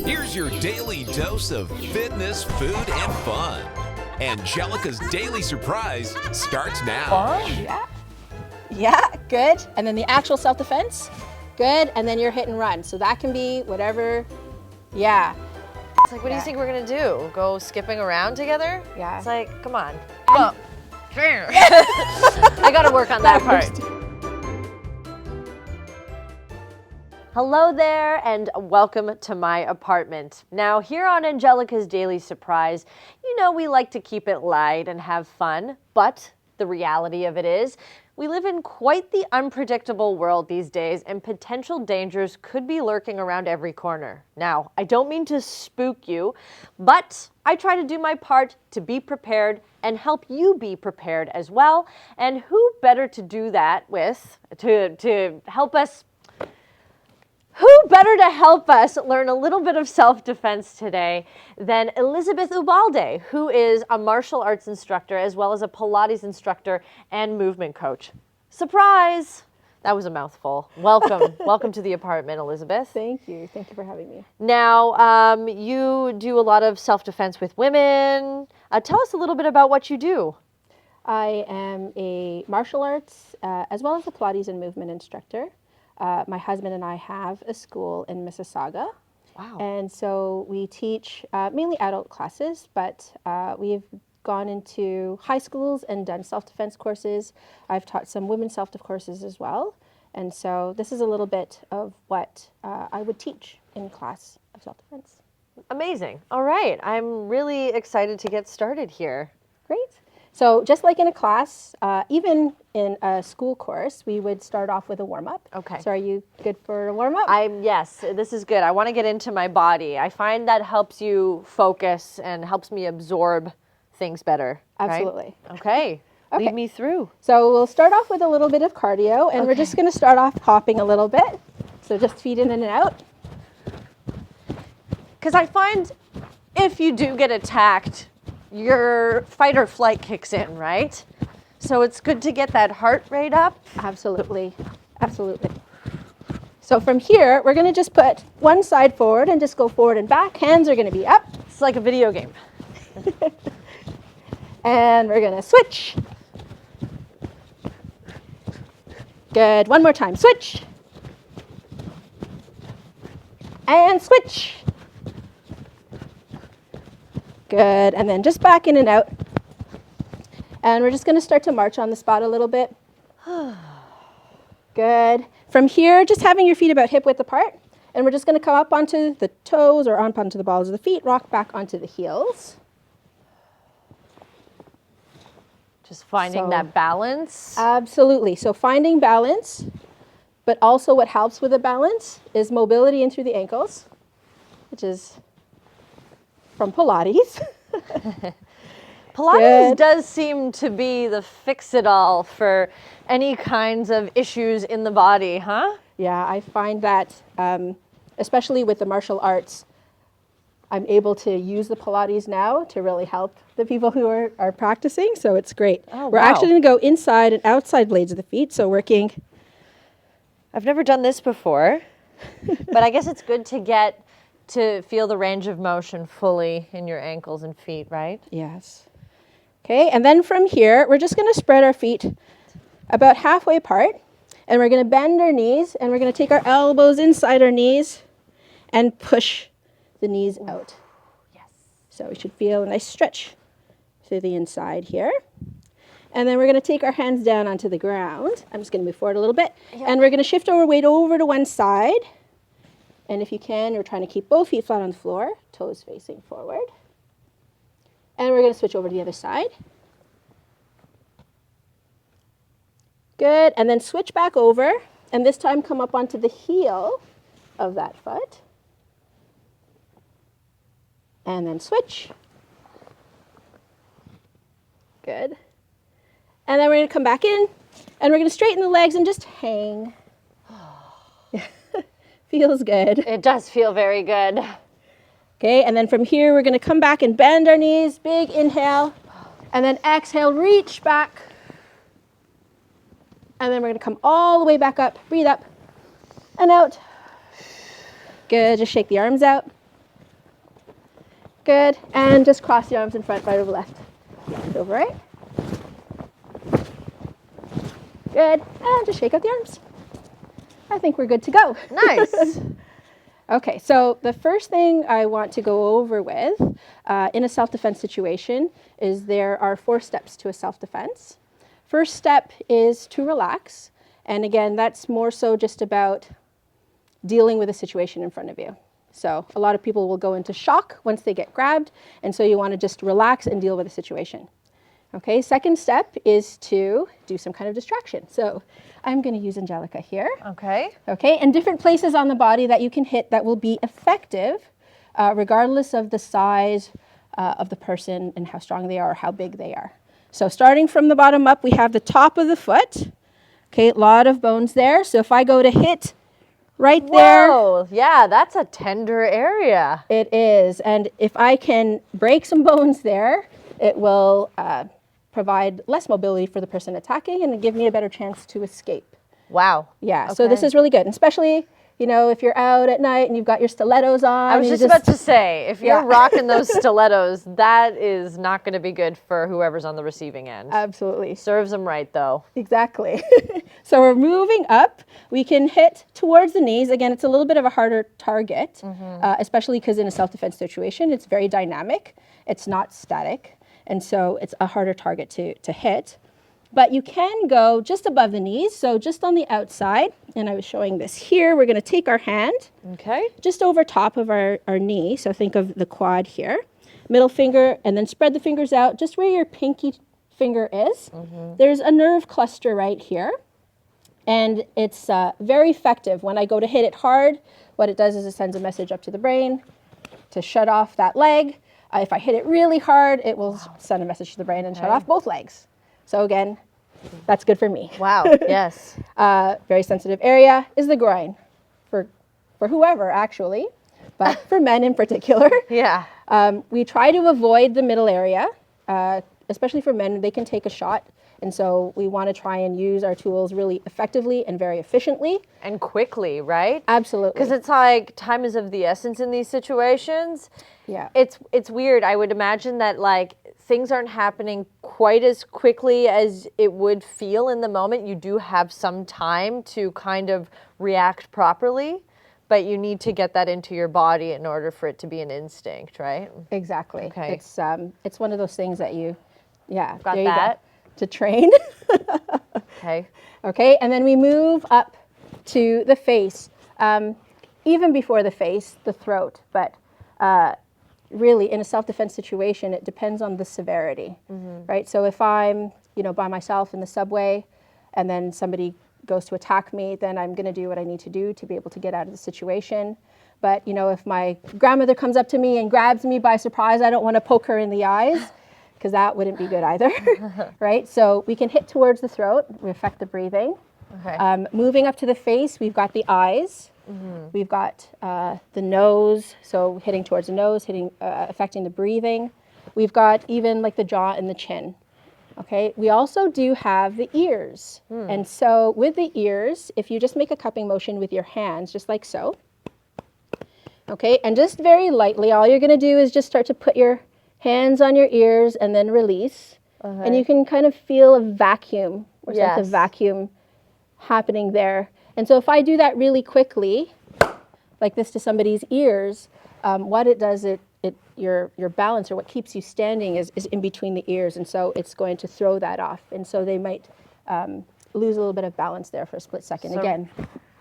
Here's your daily dose of fitness, food, and fun. Anjelica's Daily Surprise starts now. Yeah, good. And then the actual self-defense, good. And then your hit and run. So that can be whatever, yeah. It's like, what do you think we're gonna do? Go skipping around together? Yeah. It's like, come on. Oh. I gotta work on that part. Hello there and welcome to my apartment. Now here on Anjelica's Daily Surprise, you know we like to keep it light and have fun, but the reality of it is we live in quite the unpredictable world these days and potential dangers could be lurking around every corner. Now, I don't mean to spook you, but I try to do my part to be prepared and help you be prepared as well. And who better to do that with, to help us Who better to help us learn a little bit of self-defense today than Elizabeth Ubalde, who is a martial arts instructor as well as a Pilates instructor and movement coach. Surprise! That was a mouthful. Welcome. Welcome to the apartment, Elizabeth. Thank you. Thank you for having me. Now, you do a lot of self-defense with women. Tell us a little bit about what you do. I am a martial arts as well as a Pilates and movement instructor. My husband and I have a school in Mississauga. Wow. And so we teach mainly adult classes, but we've gone into high schools and done self-defense courses. I've taught some women's self-defense courses as well. And so this is a little bit of what I would teach in class of self-defense. Amazing. All right. I'm really excited to get started here. Great. So just like in a class, even in a school course, we would start off with a warm-up. Okay. So are you good for a warm-up? Yes, this is good. I want to get into my body. I find that helps you focus and helps me absorb things better. Absolutely. Right? Okay. Lead me through. So we'll start off with a little bit of cardio, and we're just going to start off hopping a little bit. So just feet in and out. Because I find if you do get attacked, your fight or flight kicks in, right? So it's good to get that heart rate up. Absolutely. Absolutely. So from here, we're going to just put one side forward and just go forward and back. Hands are going to be up. It's like a video game. And we're going to switch. Good. One more time. Switch. And switch. Good. And then just back in and out. And we're just going to start to march on the spot a little bit. Good. From here, just having your feet about hip width apart. And we're just going to come up onto the toes or onto the balls of the feet, rock back onto the heels. Just finding that balance. Absolutely. So finding balance, but also what helps with the balance is mobility in through the ankles, which is from Pilates. Pilates does seem to be the fix-it-all for any kinds of issues in the body, huh? Yeah, I find that, especially with the martial arts, I'm able to use the Pilates now to really help the people who are practicing, so it's great. Oh, We're wow. actually going to go inside and outside blades of the feet, so working. I've never done this before, but I guess it's good to get to feel the range of motion fully in your ankles and feet, right? Yes. Okay, and then from here, we're just going to spread our feet about halfway apart, and we're going to bend our knees, and we're going to take our elbows inside our knees and push the knees out. Yes. So we should feel a nice stretch through the inside here. And then we're going to take our hands down onto the ground. I'm just going to move forward a little bit. Yeah. And we're going to shift our weight over to one side. And if you can, you're trying to keep both feet flat on the floor, toes facing forward. And we're going to switch over to the other side. Good. And then switch back over. And this time come up onto the heel of that foot. And then switch. Good. And then we're going to come back in, and we're going to straighten the legs and just hang. Feels good. It does feel very good. Okay, and then from here, we're going to come back and bend our knees. Big inhale. And then exhale, reach back. And then we're going to come all the way back up. Breathe up and out. Good. Just shake the arms out. Good. And just cross the arms in front, right over left. Over right. Good. And just shake out the arms. I think we're good to go. Nice. Okay, so the first thing I want to go over with in a self-defense situation is there are 4 steps to a self-defense. First step is to relax. And again, that's more so just about dealing with a situation in front of you. So a lot of people will go into shock once they get grabbed, and so you want to just relax and deal with the situation. Okay, second step is to do some kind of distraction. So I'm going to use Anjelica here. Okay. Okay, and different places on the body that you can hit that will be effective regardless of the size of the person and how strong they are or how big they are. So starting from the bottom up, we have the top of the foot. Okay, a lot of bones there. So if I go to hit right there. Whoa, yeah, that's a tender area. It is. And if I can break some bones there, it will provide less mobility for the person attacking and give me a better chance to escape. Wow. Yeah, Okay. so this is really good, and especially, you know, if you're out at night and you've got your stilettos on. I was just about to say, if you're Yeah. rocking those stilettos, that is not going to be good for whoever's on the receiving end. Absolutely. Serves them right, though. Exactly. So we're moving up. We can hit towards the knees. Again, it's a little bit of a harder target, especially because in a self-defense situation, it's very dynamic. It's not static. And so it's a harder target to hit. But you can go just above the knees, so just on the outside. And I was showing this here. We're going to take our hand Okay. just over top of our knee. So think of the quad here. Middle finger, and then spread the fingers out just where your pinky finger is. There's a nerve cluster right here. And it's very effective. When I go to hit it hard, what it does is it sends a message up to the brain to shut off that leg. If I hit it really hard, it will send a message to the brain and shut off both legs. So again, that's good for me. Wow, yes. Very sensitive area is the groin, for whoever actually, but for men in particular. Yeah. We try to avoid the middle area, especially for men. They can take a shot. And so we want to try and use our tools really effectively and very efficiently. And quickly, right? Absolutely. Because it's like time is of the essence in these situations. Yeah. It's weird. I would imagine that like things aren't happening quite as quickly as it would feel in the moment. You do have some time to kind of react properly, but you need to get that into your body in order for it to be an instinct, right? Exactly. Okay. It's one of those things that you, yeah. Got there you go. that. To train. Okay. Okay, and then we move up to the face. Even before the face, the throat. But really, in a self-defense situation, it depends on the severity, right? So if I'm, by myself in the subway, and then somebody goes to attack me, then I'm going to do what I need to do to be able to get out of the situation. But if my grandmother comes up to me and grabs me by surprise, I don't want to poke her in the eyes, because that wouldn't be good either, right? So we can hit towards the throat, we affect the breathing. Okay. Moving up to the face, we've got the eyes, we've got the nose, so hitting towards the nose, affecting the breathing. We've got even like the jaw and the chin, okay? We also do have the ears. And so with the ears, if you just make a cupping motion with your hands, just like so, okay? And just very lightly, all you're gonna do is just start to put your hands on your ears and then release. And you can kind of feel a vacuum or sense of vacuum happening there. And so if I do that really quickly, like this to somebody's ears, what it does, your balance or what keeps you standing is in between the ears. And so it's going to throw that off. And so they might lose a little bit of balance there for a split second. So Again,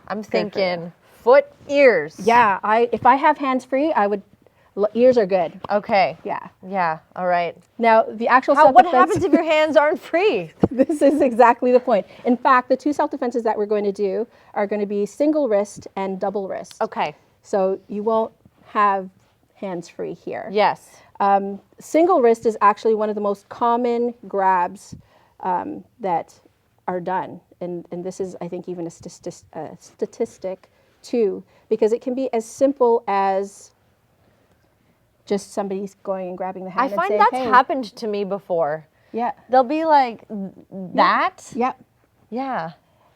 I'm thinking foot, ears. yeah, if I have hands free, ears are good. Okay. Yeah. Yeah. All right. Now, the actual What self-defense... happens if your hands aren't free? This is exactly the point. In fact, the 2 self-defenses that we're going to do are going to be single wrist and double wrist. Okay. So you won't have hands free here. Yes. Single wrist is actually one of the most common grabs that are done. And this is, I think, even a statistic too, because it can be as simple as just somebody's going and grabbing the hand I and find saying, that's hey. happened to me before. Yeah. They'll be like, that? Yeah. Yeah.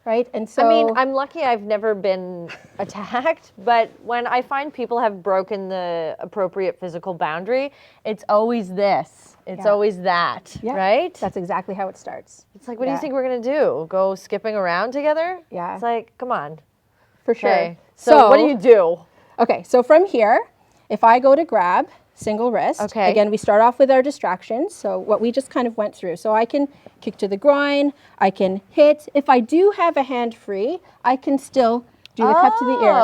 right? And so I mean, I'm lucky I've never been attacked, but when I find people have broken the appropriate physical boundary, it's always this. It's always that, right? That's exactly how it starts. It's like, what do you think we're going to do? Go skipping around together? Yeah. It's like, come on. For sure. Okay. So what do you do? Okay, so from here, if I go to grab, single wrist. Okay. Again, we start off with our distractions. So what we just kind of went through. So I can kick to the groin, I can hit. If I do have a hand free, I can still do the cup to the ear.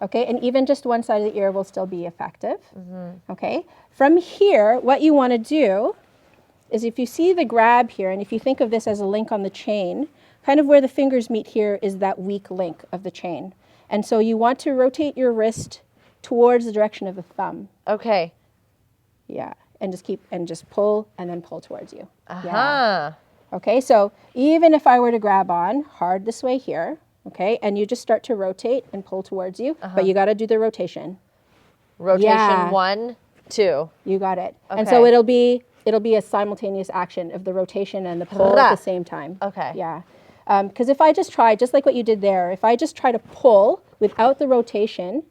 Okay, and even just one side of the ear will still be effective. Okay, from here, what you want to do is if you see the grab here, and if you think of this as a link on the chain, kind of where the fingers meet here is that weak link of the chain. And so you want to rotate your wrist towards the direction of the thumb. Okay. Yeah, and just pull and then pull towards you. Uh-huh. Okay, so even if I were to grab on hard this way here, okay, and you just start to rotate and pull towards you, but you got to do the rotation. Rotation 1, 2. You got it. Okay. And so it'll be a simultaneous action of the rotation and the pull at the same time. Okay. Yeah. Because if I just try, just like what you did there, if I just try to pull without the rotation,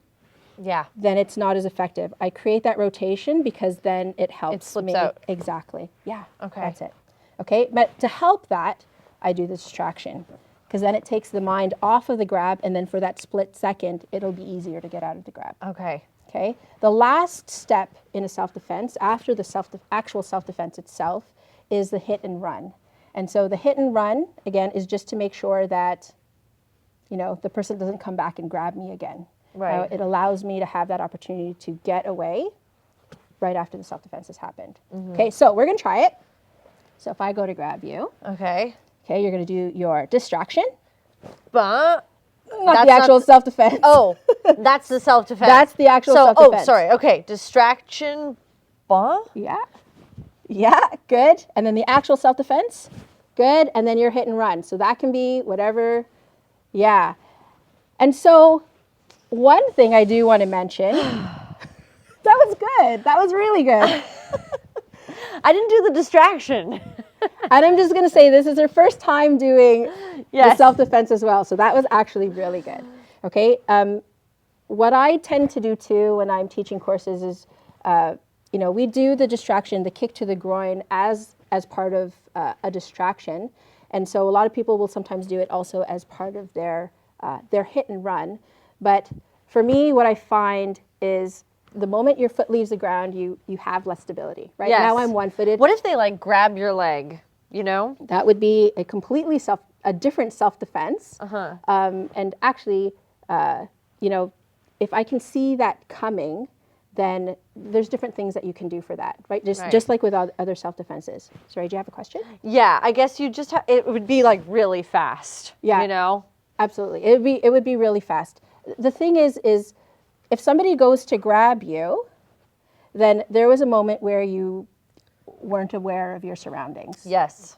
then it's not as effective. I create that rotation because then it helps. It slips out. Exactly. Yeah. Okay. That's it. Okay. But to help that, I do the distraction because then it takes the mind off of the grab, and then for that split second, it'll be easier to get out of the grab. Okay. Okay. The last step in a self-defense, after the actual self-defense itself, is the hit and run. And so the hit and run, again, is just to make sure that, the person doesn't come back and grab me again. Right. It allows me to have that opportunity to get away right after the self-defense has happened. Okay, so we're going to try it. So if I go to grab you, okay, you're going to do your distraction. But not the actual self-defense. Oh, that's the self-defense. That's the actual self-defense. Oh, sorry. Okay, distraction. Yeah. Yeah, good. And then the actual self-defense. Good. And then your hit and run. So that can be whatever. Yeah. And so one thing I do want to mention, that was good. That was really good. I didn't do the distraction. And I'm just going to say this is her first time doing the self-defense as well. So that was actually really good. Okay. What I tend to do too when I'm teaching courses is, we do the distraction, the kick to the groin as part of a distraction. And so a lot of people will sometimes do it also as part of their hit and run. But for me, what I find is the moment your foot leaves the ground, you have less stability. Right now I'm one-footed. What if they grab your leg, That would be a completely a different self-defense. And actually, if I can see that coming, then there's different things that you can do for that, right? Just like with other self-defenses. Sorry, do you have a question? Yeah, I guess you just it would be really fast. Yeah, absolutely. It would be really fast. The thing is if somebody goes to grab you, then there was a moment where you weren't aware of your surroundings. Yes.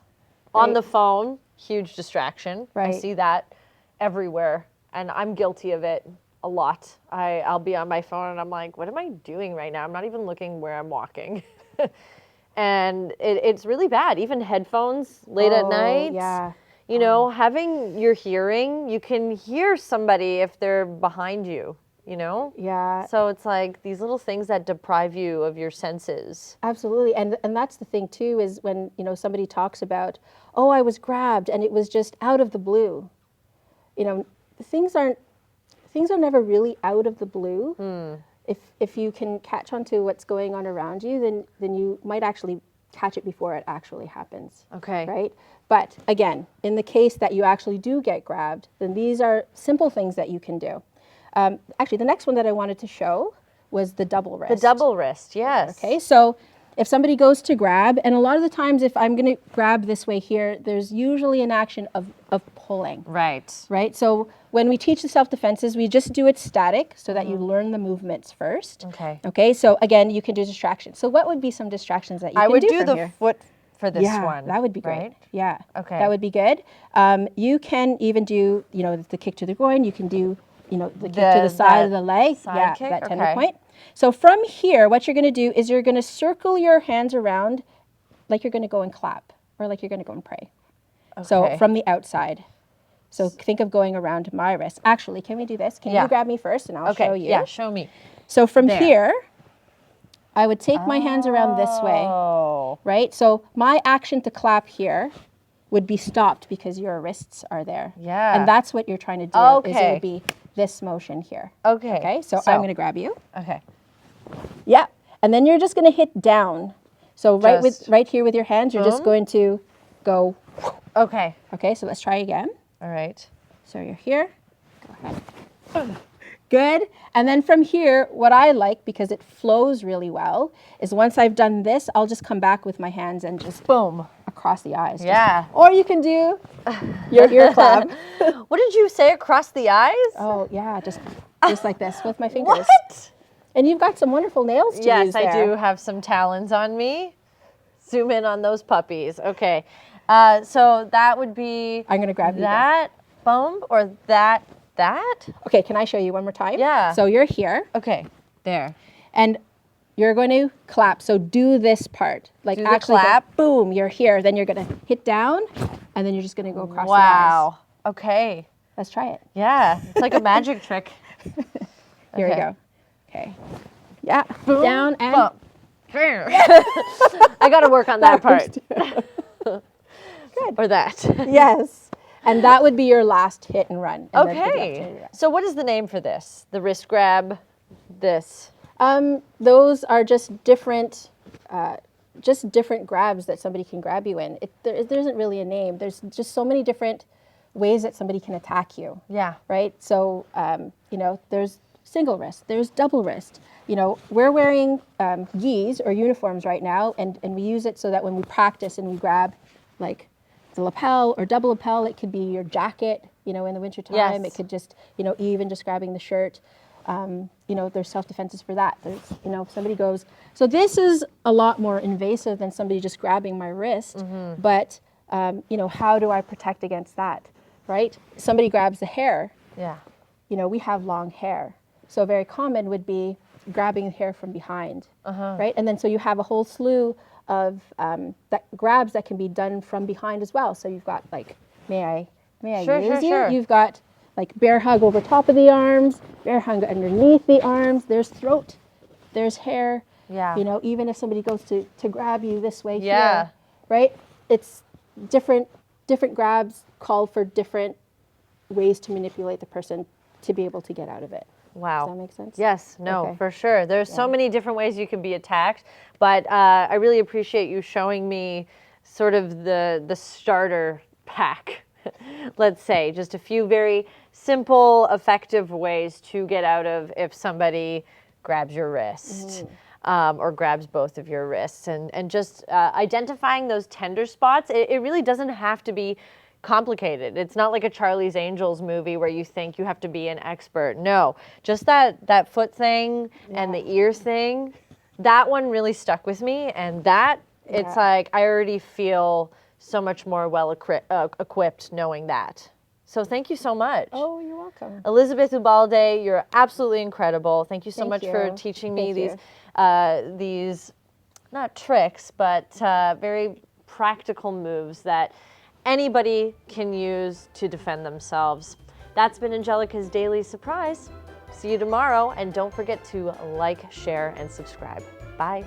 Right? On the phone, huge distraction. Right. I see that everywhere, and I'm guilty of it a lot. I'll be on my phone and I'm like, what am I doing right now? I'm not even looking where I'm walking. And it's really bad. Even headphones late at night. Yeah. Having your hearing, you can hear somebody if they're behind you, Yeah. So it's these little things that deprive you of your senses. Absolutely. And that's the thing too, is when, somebody talks about, oh, I was grabbed and it was just out of the blue. Things are never really out of the blue. If you can catch on to what's going on around you, then you might actually catch it before it actually happens. Okay. Right? But again, in the case that you actually do get grabbed, then these are simple things that you can do. Actually, the next one that I wanted to show was the double wrist. The double wrist, yes. Okay, so if somebody goes to grab, and a lot of the times if I'm going to grab this way here, there's usually an action of pulling. Right. Right? So when we teach the self-defenses, we just do it static so that you learn the movements first. Okay. Okay, so again, you can do distractions. So what would be some distractions that you can do I would do from the here? foot for this Yeah, one. that would be great. Right? Yeah. Okay. That would be good. You can even do, the kick to the groin. You can do, the kick to the side of the leg. Side kick? That tender Okay. point. So from here, what you're going to do is you're going to circle your hands around like you're going to go and clap or like you're going to go and pray. Okay. So from the outside. So think of going around my wrist. Actually, can we do this? Can Yeah. you grab me first and I'll Okay, show you? yeah, show me. So from There. here, I would take my hands around this way, Oh. right? So my action to clap here would be stopped because your wrists are there. Yeah. And that's what you're trying to do, is it Okay. would be this motion here. Okay. Okay, so I'm going to grab you. Okay. Yeah. And then you're just going to hit down. So right here with your hands, you're just Boom. going to go. Okay. Okay, so let's try again. All right. So you're here. Go ahead. Good. And then from here, what I like, because it flows really well, is once I've done this, I'll just come back with my hands and just Boom. across the eyes. Yeah. Or you can do your ear clap. What did you say? Across the eyes? Oh, yeah, just like this with my fingers. What? And you've got some wonderful nails to Yes, use I there. do have some talons on me. Zoom in on those puppies. Okay. So that would be I'm going to grab you. that boom or that. Okay, can I show you one more time? Yeah. So you're here, Okay. There. and you're going to clap. So do this part. Like Do the actually go, clap. boom, you're here. Then you're going to hit down, and then you're just going to go across the eyes. Wow. Okay. Let's try it. Yeah. It's like a magic trick. Here we Okay. go. Okay. Yeah. Down and Bump. I got to work on that part. Good. Or that. Yes. And that would be your last hit and run. And then for the Okay. after- So what is the name for this? The wrist grab, this. Those are just different grabs that somebody can grab you in. There isn't really a name. There's just so many different ways that somebody can attack you. Yeah. Right? So, there's single wrist, there's double wrist. We're wearing gis or uniforms right now, and we use it so that when we practice and we grab like the lapel or double lapel, it could be your jacket, in the wintertime. Yes. It could just, even just grabbing the shirt. There's self-defenses for that. There's, if somebody goes, so this is a lot more invasive than somebody just grabbing my wrist, but, how do I protect against that, right? Somebody grabs the hair, Yeah. we have long hair. So very common would be grabbing the hair from behind, right? And then so you have a whole slew of that grabs that can be done from behind as well. So you've got like, may I Sure, use sure, you? sure. You've got like bear hug over top of the arms, bear hug underneath the arms. There's throat, there's hair. Yeah. Even if somebody goes to grab you this way Yeah. here, right? It's different grabs call for different ways to manipulate the person to be able to get out of it. Wow. Does that make sense? Yes, no, Okay. for sure. There's so many different ways you can be attacked, but I really appreciate you showing me sort of the starter pack, let's say, just a few very simple, effective ways to get out of if somebody grabs your wrist. Or grabs both of your wrists, and just identifying those tender spots. It really doesn't have to be complicated. It's not like a Charlie's Angels movie where you think you have to be an expert. No, just that foot thing and the ear thing, that one really stuck with me, and that it's like I already feel so much more well equipped knowing that. So thank you so much. Oh, you're welcome. Elizabeth Ubalde, you're absolutely incredible. Thank you so Thank much you. for teaching me Thank these not tricks, but very practical moves that anybody can use to defend themselves. That's been Anjelica's Daily Surprise. See you tomorrow, and don't forget to like, share, and subscribe. Bye.